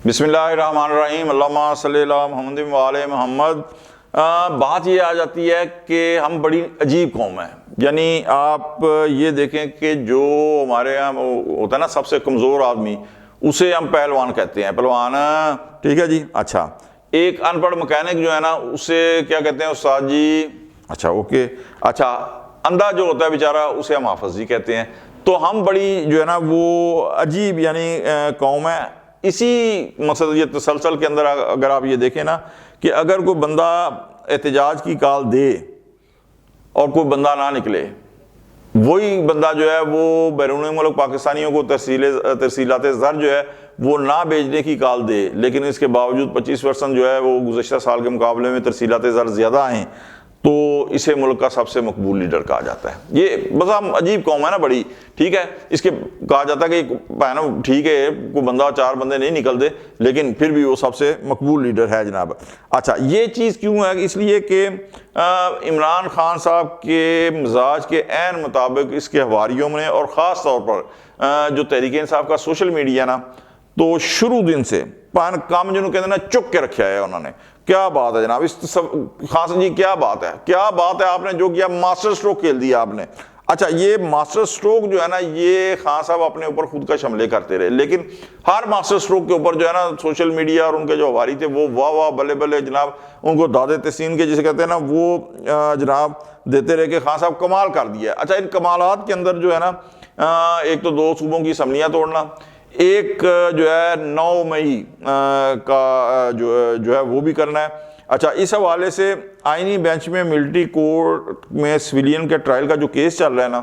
بسم اللہ الرحمن الرحیم، اللہم صلی اللہ محمد و آل محمد۔ بات یہ آ جاتی ہے کہ ہم بڑی عجیب قوم ہیں، یعنی آپ یہ دیکھیں کہ جو ہمارے یہاں ہوتا ہے نا سب سے کمزور آدمی، اسے ہم پہلوان کہتے ہیں، پہلوان، ٹھیک ہے جی۔ اچھا، ایک ان پڑھ مکینک جو ہے نا اسے کیا کہتے ہیں استاد جی؟ اچھا اوکے، اچھا اندھا جو ہوتا ہے بیچارہ اسے ہم حافظ جی کہتے ہیں۔ تو ہم بڑی جو ہے نا وہ عجیب یعنی قوم ہے۔ اسی مقصد یہ تسلسل کے اندر اگر آپ یہ دیکھیں نا کہ اگر کوئی بندہ احتجاج کی کال دے اور کوئی بندہ نہ نکلے، وہی بندہ جو ہے وہ بیرون ملک پاکستانیوں کو ترسیلات زر جو ہے وہ نہ بھیجنے کی کال دے، لیکن اس کے باوجود 25% جو ہے وہ گزشتہ سال کے مقابلے میں ترسیلات زر زیادہ آئیں، تو اسے ملک کا سب سے مقبول لیڈر کہا جاتا ہے۔ یہ بس ہم عجیب قوم ہے نا بڑی، ٹھیک ہے۔ اس کے کہا جاتا ہے کہ ٹھیک ہے کوئی بندہ 4 بندے نہیں نکل دے لیکن پھر بھی وہ سب سے مقبول لیڈر ہے جناب۔ اچھا، یہ چیز کیوں ہے؟ اس لیے کہ عمران خان صاحب کے مزاج کے عین مطابق اس کے حواریوں نے، اور خاص طور پر جو تحریک انصاف کا سوشل میڈیا نا، تو شروع دن سے کام جنہوں کہتے ہیں نا چک کے رکھا ہے انہوں نے۔ کیا بات ہے جناب، اس خاص جی کیا بات ہے، کیا بات ہے، آپ نے جو کیا ماسٹر سٹروک کھیل دیا آپ نے۔ اچھا، یہ ماسٹر سٹروک جو ہے نا یہ خان صاحب اپنے اوپر خود کا حملے کرتے رہے، لیکن ہر ماسٹر سٹروک کے اوپر جو ہے نا سوشل میڈیا اور ان کے جو حواری تھے وہ واہ واہ بلے بلے جناب، ان کو داد تحسین کے جسے کہتے ہیں نا وہ جناب دیتے رہے کہ خان صاحب کمال کر دیا۔ اچھا، ان کمالات کے اندر جو ہے نا ایک تو 2 صوبوں کی اسمبلیاں توڑنا، ایک جو ہے 9 مئی کا جو ہے وہ بھی کرنا ہے۔ اچھا، اس حوالے سے آئینی بینچ میں ملٹری کورٹ میں سویلین کے ٹرائل کا جو کیس چل رہا ہے نا،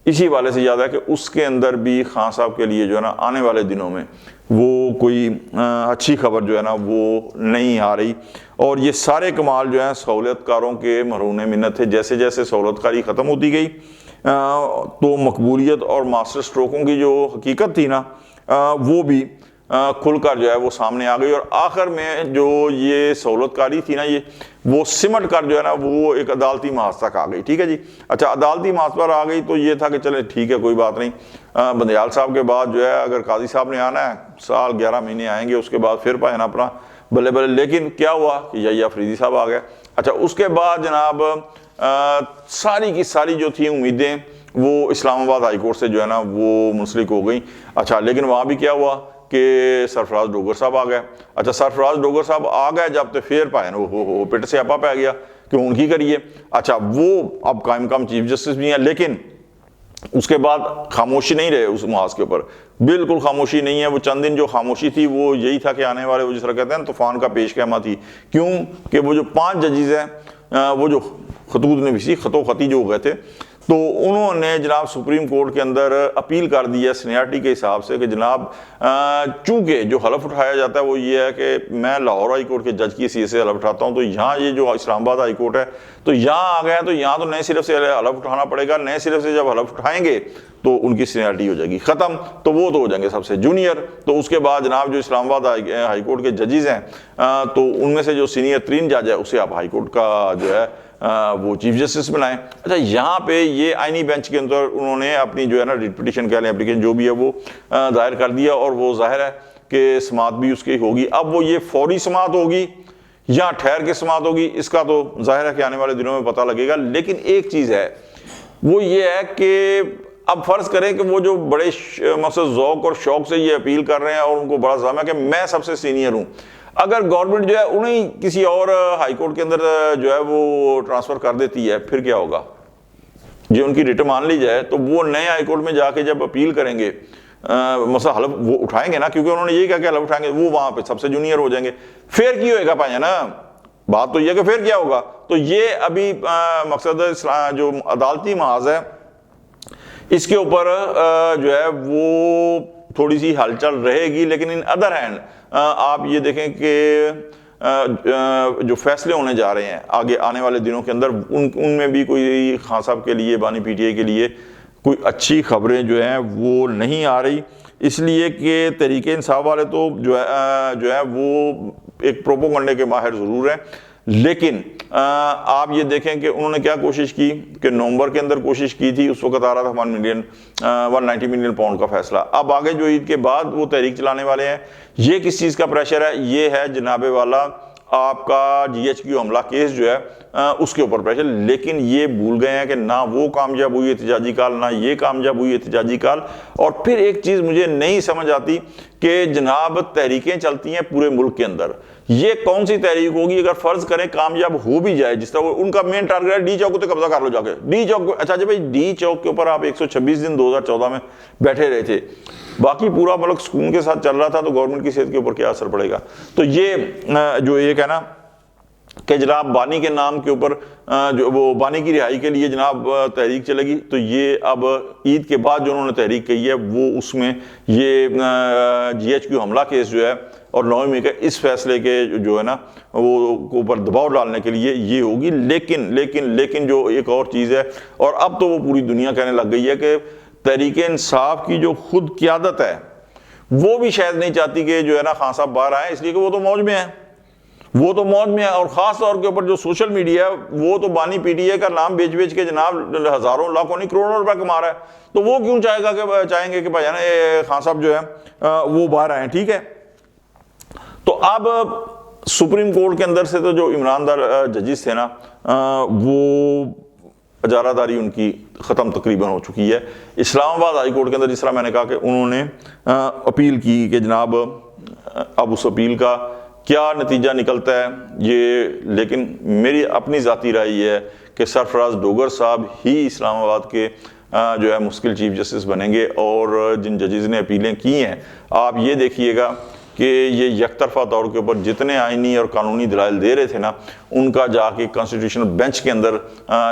اسی حوالے سے یاد ہے کہ اس کے اندر بھی خان صاحب کے لیے جو ہے نا آنے والے دنوں میں وہ کوئی اچھی خبر جو ہے نا وہ نہیں آ رہی، اور یہ سارے کمال جو ہیں سہولت کاروں کے مرہون منت تھے۔ جیسے جیسے سہولت کاری ختم ہوتی گئی تو مقبولیت اور ماسٹر سٹروکوں کی جو حقیقت تھی نا وہ بھی کھل کر جو ہے وہ سامنے آ گئی، اور آخر میں جو یہ سہولت کاری تھی نا یہ وہ سمٹ کر جو ہے نا وہ ایک عدالتی محاذ تک آ گئی، ٹھیک ہے جی۔ اچھا، عدالتی محاذ پر آ گئی تو یہ تھا کہ چلے ٹھیک ہے کوئی بات نہیں، بندیال صاحب کے بعد جو ہے اگر قاضی صاحب نے آنا ہے سال 11 مہینے آئیں گے، اس کے بعد پھر پائے نا اپنا بلے بلے۔ لیکن کیا ہوا کہ یحییٰ فریدی صاحب آ گئے۔ اچھا، اس کے بعد جناب ساری کی ساری جو تھیں امیدیں وہ اسلام آباد ہائی کورٹ سے جو ہے نا وہ منسلک ہو گئیں۔ اچھا، لیکن وہاں بھی کیا ہوا کہ سرفراز ڈوگر صاحب آ گئے۔ اچھا، سرفراز ڈوگر صاحب آ گئے جب تو پھر پائے وہ پٹ سے اپا پہ گیا کہ ان کی کریے۔ اچھا، وہ اب قائم مقام چیف جسٹس بھی ہیں، لیکن اس کے بعد خاموشی نہیں رہے اس محاذ کے اوپر، بالکل خاموشی نہیں ہے۔ وہ چند دن جو خاموشی تھی وہ یہی تھا کہ آنے والے وہ جس طرح کہتے ہیں طوفان کا پیش خیمہ تھی۔ کیوں کہ وہ جو 5 ججز ہیں وہ جو خطوط نویسی خطو خطی جو ہو گئے تھے، تو انہوں نے جناب سپریم کورٹ کے اندر اپیل کر دی ہے سینیارٹی کے حساب سے کہ جناب چونکہ جو حلف اٹھایا جاتا ہے وہ یہ ہے کہ میں لاہور ہائی کورٹ کے جج کی حیثیت سے حلف اٹھاتا ہوں، تو یہاں یہ جو اسلام آباد ہائی کورٹ ہے تو یہاں آ گیا تو یہاں تو نئے صرف سے حلف اٹھانا پڑے گا۔ نئے صرف سے جب حلف اٹھائیں گے تو ان کی سینیارٹی ہو جائے گی ختم، تو وہ تو ہو جائیں گے سب سے جونیئر۔ تو اس کے بعد جناب جو اسلام آباد ہائی کورٹ کے ججز ہیں تو ان میں سے جو سینئر 3 جج ہے اسے آپ ہائی کورٹ کا جو ہے وہ چیف جسٹس بنائیں۔ اچھا، یہاں پہ یہ آئینی بینچ کے اندر انہوں نے اپنی جو ہے نا ریٹ پٹیشن کہہ لیں اپلیکیشن جو بھی ہے وہ دائر کر دیا، اور وہ ظاہر ہے کہ سماعت بھی اس کی ہوگی۔ اب وہ یہ فوری سماعت ہوگی یا ٹھہر کے سماعت ہوگی اس کا تو ظاہر ہے کہ آنے والے دنوں میں پتہ لگے گا۔ لیکن ایک چیز ہے وہ یہ ہے کہ اب فرض کریں کہ وہ جو بڑے مقصد ذوق اور شوق سے یہ اپیل کر رہے ہیں اور ان کو بڑا زعم ہے کہ میں سب سے سینئر ہوں، اگر گورنمنٹ جو ہے انہیں کسی اور ہائی کورٹ کے اندر جو ہے وہ ٹرانسفر کر دیتی ہے پھر کیا ہوگا؟ جو ان کی ریٹ مان لی جائے تو وہ نئے ہائی کورٹ میں جا کے جب اپیل کریں گے مسئلہ حلف وہ اٹھائیں گے نا، کیونکہ انہوں نے یہی کہا کہ حلف اٹھائیں گے، وہ وہاں پہ سب سے جونیئر ہو جائیں گے، پھر کی ہوئے گا پائیں نا؟ بات تو یہ کہ پھر کیا ہوگا؟ تو یہ ابھی مقصد جو عدالتی محاذ ہے اس کے اوپر جو ہے وہ تھوڑی سی ہلچل رہے گی، لیکن ان ادر ہینڈ آپ یہ دیکھیں کہ جو فیصلے ہونے جا رہے ہیں آگے آنے والے دنوں کے اندر ان میں بھی کوئی خان صاحب کے لیے بانی پی ٹی آئی کے لیے کوئی اچھی خبریں جو ہیں وہ نہیں آ رہی، اس لیے کہ تحریک انصاف والے تو جو ہے وہ ایک پروپوگنڈے کے ماہر ضرور ہیں، لیکن آپ یہ دیکھیں کہ انہوں نے کیا کوشش کی کہ نومبر کے اندر کوشش کی تھی، اس وقت آ رہا تھا 190 ملین پاؤنڈ کا فیصلہ. اب آگے جو عید کے بعد وہ تحریک چلانے والے ہیں، یہ کس چیز کا پریشر ہے؟ یہ ہے جناب والا آپ کا GHQ حملہ کیس جو ہے اس کے اوپر پریشر. لیکن یہ بھول گئے ہیں کہ نہ وہ کامیاب ہوئی احتجاجی کال، نہ یہ کامیاب ہوئی احتجاجی کال. اور پھر ایک چیز مجھے نہیں سمجھ آتی کہ جناب تحریکیں چلتی ہیں پورے ملک کے اندر، یہ کون سی تحریک ہوگی اگر فرض کریں کامیاب ہو بھی جائے؟ جس طرح ان کا مین ٹارگیٹ ہے ڈی چوک پہ قبضہ کر لو جا کے ڈی چوک. اچھا جی بھائی، ڈی چوک کے اوپر آپ 126 دن 2014 میں بیٹھے رہے تھے، باقی پورا ملک سکون کے ساتھ چل رہا تھا، تو گورنمنٹ کی صحت کے اوپر کیا اثر پڑے گا؟ تو یہ جو ایک ہے نا کہ جناب بانی کے نام کے اوپر جو وہ بانی کی رہائی کے لیے جناب تحریک چلے گی، تو یہ اب عید کے بعد جو انہوں نے تحریک کی ہے وہ اس میں یہ GHQ حملہ کیس جو ہے اور 9 مئی کے اس فیصلے کے جو ہے نا وہ اوپر دباؤ ڈالنے کے لیے یہ ہوگی. لیکن جو ایک اور چیز ہے، اور اب تو وہ پوری دنیا کہنے لگ گئی ہے کہ تحریک انصاف کی جو خود قیادت ہے وہ بھی شاید نہیں چاہتی کہ جو ہے نا خان صاحب باہر آئیں، اس لیے کہ وہ تو موج میں ہیں، اور خاص طور کے اوپر جو سوشل میڈیا ہے وہ تو بانی PTI کا نام بیچ کے جناب ہزاروں لاکھوں نہیں کروڑوں روپے کما رہا ہے. تو وہ کیوں چاہیں گے کہ بھائی نا خان صاحب جو ہے وہ باہر آئیں؟ ٹھیک ہے. تو اب سپریم کورٹ کے اندر سے تو جو عمران دار ججز تھے نا وہ اجارہ داری ان کی ختم تقریباً ہو چکی ہے. اسلام آباد ہائی کورٹ کے اندر جس طرح میں نے کہا کہ انہوں نے اپیل کی کہ جناب اب اس اپیل کا کیا نتیجہ نکلتا ہے یہ، لیکن میری اپنی ذاتی رائے یہ ہے کہ سرفراز ڈوگر صاحب ہی اسلام آباد کے جو ہے مشکل چیف جسٹس بنیں گے. اور جن ججز نے اپیلیں کی ہیں آپ یہ دیکھیے گا کہ یہ یک طرفہ طور کے اوپر جتنے آئینی اور قانونی دلائل دے رہے تھے نا ان کا جا کے کانسٹیٹیوشنل بینچ کے اندر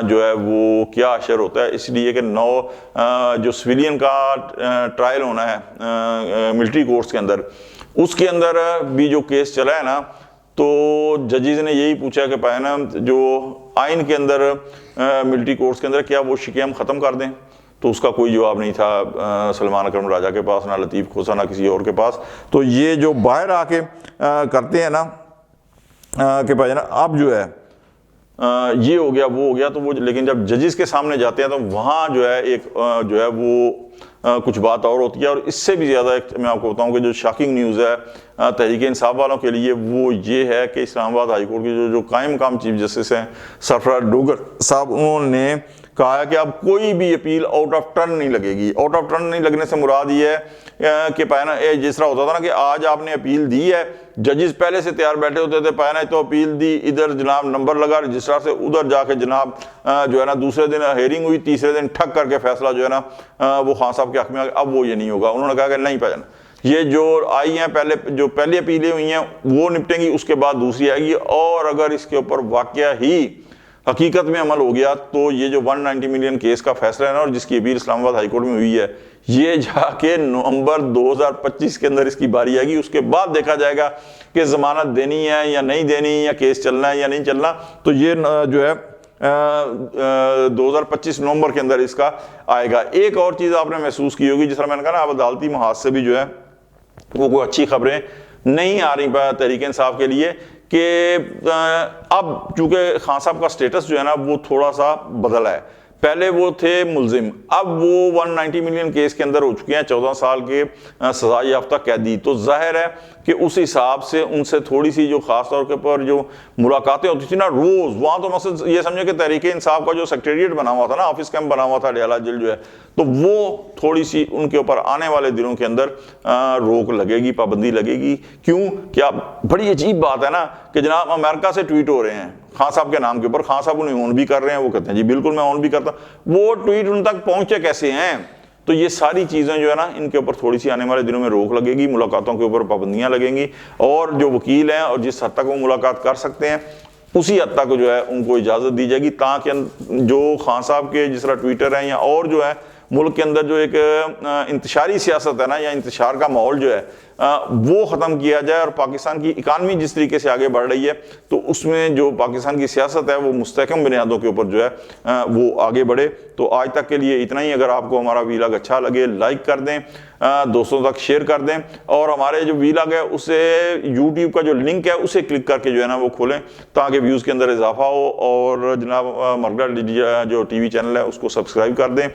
جو ہے وہ کیا اثر ہوتا ہے. اس لیے کہ جو سویلین کا ٹرائل ہونا ہے ملٹری کورٹس کے اندر، اس کے اندر بھی جو کیس چلا ہے نا تو ججز نے یہی پوچھا کہ پائے نا جو آئین کے اندر ملٹری کورٹس کے اندر کیا وہ شکیں ہم ختم کر دیں؟ تو اس کا کوئی جواب نہیں تھا سلمان اکرم راجہ کے پاس، نہ لطیف کھوسہ، نہ کسی اور کے پاس. تو یہ جو باہر آ کے کرتے ہیں نا کہ بھائی نا اب جو ہے یہ ہو گیا وہ ہو گیا، تو وہ لیکن جب ججز کے سامنے جاتے ہیں تو وہاں جو ہے ایک جو ہے وہ کچھ بات اور ہوتی ہے. اور اس سے بھی زیادہ ایک میں آپ کو بتاؤں کہ جو شاکنگ نیوز ہے تحریک انصاف والوں کے لیے وہ یہ ہے کہ اسلام آباد ہائی کورٹ کے جو قائم مقام چیف جسٹس ہیں سرفراز ڈوگر صاحب، انہوں نے کہا ہے کہ اب کوئی بھی اپیل آؤٹ آف ٹرن نہیں لگے گی. آؤٹ آف ٹرن نہیں لگنے سے مراد یہ ہے کہ پائنا جس طرح ہوتا تھا نا کہ آج آپ نے اپیل دی ہے، ججز پہلے سے تیار بیٹھے ہوتے تھے، پائنا تو اپیل دی، ادھر جناب نمبر لگا رجسٹرار سے، ادھر جا کے جناب جو ہے نا دوسرے دن ہیئرنگ ہوئی، تیسرے دن ٹھک کر کے فیصلہ جو ہے نا وہ خان صاحب کے حق میں آ گیا. اب وہ یہ نہیں ہوگا. انہوں نے کہا کہ نہیں پائنا یہ جو آئی ہیں پہلی اپیلیں ہوئی ہیں وہ نپٹیں گی، اس کے بعد دوسری آئے گی. اور اگر اس کے اوپر واقعہ ہی حقیقت میں عمل ہو گیا تو یہ جو 190 ملین کیس کا فیصلہ ہے نا اور جس کی اپیل اسلام آباد ہائی کورٹ میں ہوئی ہے، یہ جا کے نومبر 2025 کے اندر اس کی باری آئے گی. اس کے بعد دیکھا جائے گا کہ ضمانت دینی ہے یا نہیں دینی، یا کیس چلنا ہے یا نہیں چلنا. تو یہ جو ہے 2025 نومبر کے اندر اس کا آئے گا. ایک اور چیز آپ نے محسوس کی ہوگی، جس طرح میں نے کہا نا اب عدالتی محاذ سے بھی جو ہے وہ کوئی اچھی خبریں نہیں آ رہی تحریک انصاف کے لیے کہ اب چونکہ خان صاحب کا سٹیٹس جو ہے نا وہ تھوڑا سا بدلا ہے. پہلے وہ تھے ملزم، اب وہ 190 ملین کیس کے اندر ہو چکے ہیں 14 سال کے سزا یافتہ قیدی. تو ظاہر ہے کہ اس حساب سے ان سے تھوڑی سی جو خاص طور کے پر جو ملاقاتیں ہوتی تھی نا روز، وہاں تو مقصد یہ سمجھے کہ تحریک انصاف کا جو سیکریٹریٹ بنا ہوا تھا نا، آفس کیمپ بنا ہوا تھا ڈیالہ جیل جو ہے، تو وہ تھوڑی سی ان کے اوپر آنے والے دنوں کے اندر روک لگے گی، پابندی لگے گی. کیوں؟ کیا بڑی عجیب بات ہے نا کہ جناب امریکہ سے ٹویٹ ہو رہے ہیں خان صاحب کے نام کے اوپر، خان صاحب انہیں آن بھی کر رہے ہیں، وہ کہتے ہیں جی بالکل میں آن بھی کرتا ہوں. وہ ٹویٹ ان تک پہنچے کیسے ہیں؟ تو یہ ساری چیزیں جو ہے نا ان کے اوپر تھوڑی سی آنے والے دنوں میں روک لگے گی، ملاقاتوں کے اوپر پابندیاں لگیں گی، اور جو وکیل ہیں اور جس حد تک وہ ملاقات کر سکتے ہیں اسی حد تک جو ہے ان کو اجازت دی جائے گی، تاکہ جو خان صاحب کے جس طرح ٹویٹر ہیں یا اور جو ہے ملک کے اندر جو ایک انتشاری سیاست ہے نا یا انتشار کا ماحول جو ہے وہ ختم کیا جائے اور پاکستان کی اکانومی جس طریقے سے آگے بڑھ رہی ہے تو اس میں جو پاکستان کی سیاست ہے وہ مستحکم بنیادوں کے اوپر جو ہے وہ آگے بڑھے۔ تو آج تک کے لیے اتنا ہی۔ اگر آپ کو ہمارا ویلاگ اچھا لگے لائک کر دیں، دوستوں تک شیئر کر دیں، اور ہمارے جو ویلاگ ہے اسے یوٹیوب کا جو لنک ہے اسے کلک کر کے جو ہے نا وہ کھولیں تاکہ ویوز کے اندر اضافہ ہو، اور جناب مرگلا جو ٹی وی چینل ہے اس کو سبسکرائب کر دیں،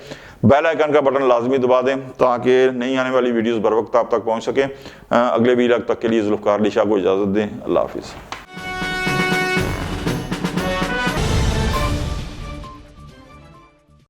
بیل آئیکن کا بٹن لازمی دبا دیں تاکہ نئی آنے والی ویڈیوز بر وقت آپ تک پہنچ سکیں۔ اگلے ویلاگ تک کے لیے ذوالفقار علی شاہ کو اجازت دیں۔ اللہ حافظ۔